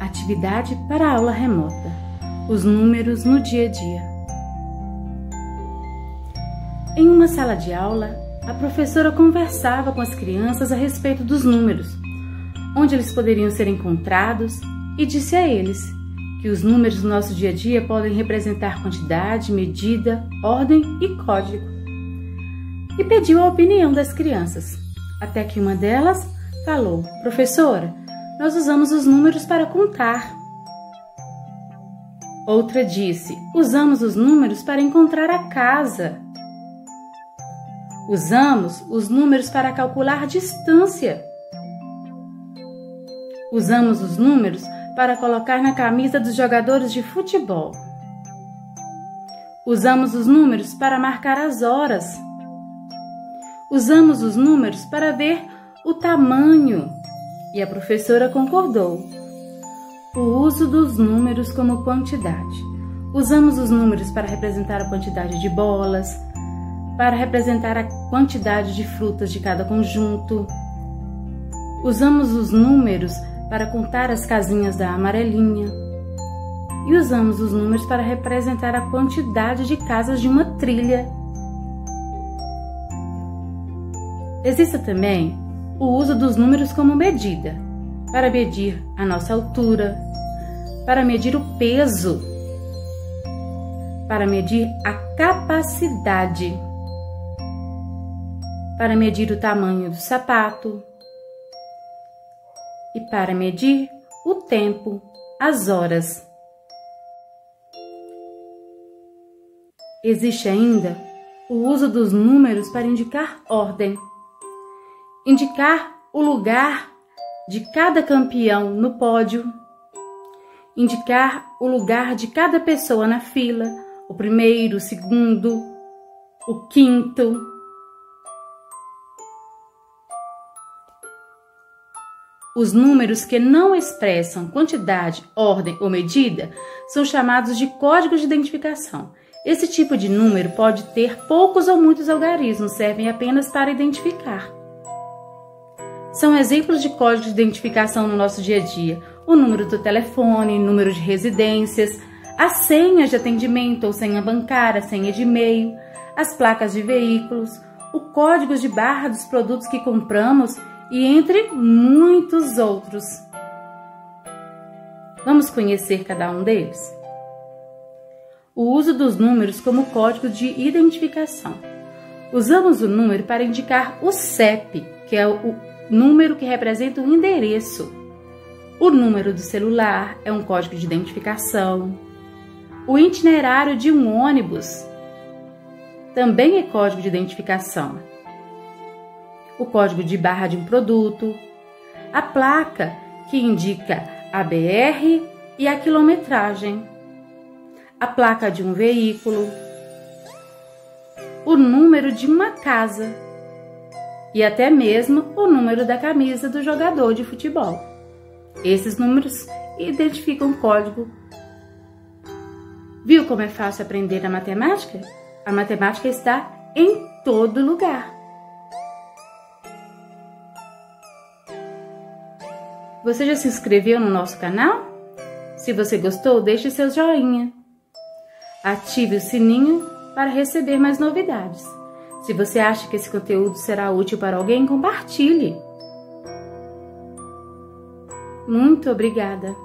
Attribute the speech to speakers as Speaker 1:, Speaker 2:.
Speaker 1: Atividade para a aula remota. Os números no dia a dia. Em uma sala de aula, a professora conversava com as crianças a respeito dos números, onde eles poderiam ser encontrados, e disse a eles que os números no nosso dia a dia podem representar quantidade, medida, ordem e código. E pediu a opinião das crianças, até que uma delas falou: "Professora, nós usamos os números para contar." Outra disse: "Usamos os números para encontrar a casa." "Usamos os números para calcular distância." "Usamos os números para colocar na camisa dos jogadores de futebol." "Usamos os números para marcar as horas." "Usamos os números para ver o tamanho." E a professora concordou. O uso dos números como quantidade. Usamos os números para representar a quantidade de bolas, para representar a quantidade de frutas de cada conjunto. Usamos os números para contar as casinhas da amarelinha. E usamos os números para representar a quantidade de casas de uma trilha. Existe também o uso dos números como medida, para medir a nossa altura, para medir o peso, para medir a capacidade, para medir o tamanho do sapato e para medir o tempo, as horas. Existe ainda o uso dos números para indicar ordem, indicar o lugar de cada campeão no pódio, indicar o lugar de cada pessoa na fila, o primeiro, o segundo, o quinto. Os números que não expressam quantidade, ordem ou medida são chamados de códigos de identificação. Esse tipo de número pode ter poucos ou muitos algarismos, servem apenas para identificar. São exemplos de códigos de identificação no nosso dia a dia: o número do telefone, número de residências, as senhas de atendimento ou senha bancária, senha de e-mail, as placas de veículos, o código de barra dos produtos que compramos e entre muitos outros. Vamos conhecer cada um deles? O uso dos números como código de identificação. Usamos o número para indicar o CEP, que é o número que representa o endereço. O número do celular é um código de identificação. O itinerário de um ônibus também é código de identificação. O código de barra de um produto. A placa, que indica a BR e a quilometragem. A placa de um veículo. O número de uma casa. E até mesmo o número da camisa do jogador de futebol. Esses números identificam código. Viu como é fácil aprender a matemática? A matemática está em todo lugar. Você já se inscreveu no nosso canal? Se você gostou, deixe seu joinha. Ative o sininho para receber mais novidades. Se você acha que esse conteúdo será útil para alguém, compartilhe. Muito obrigada!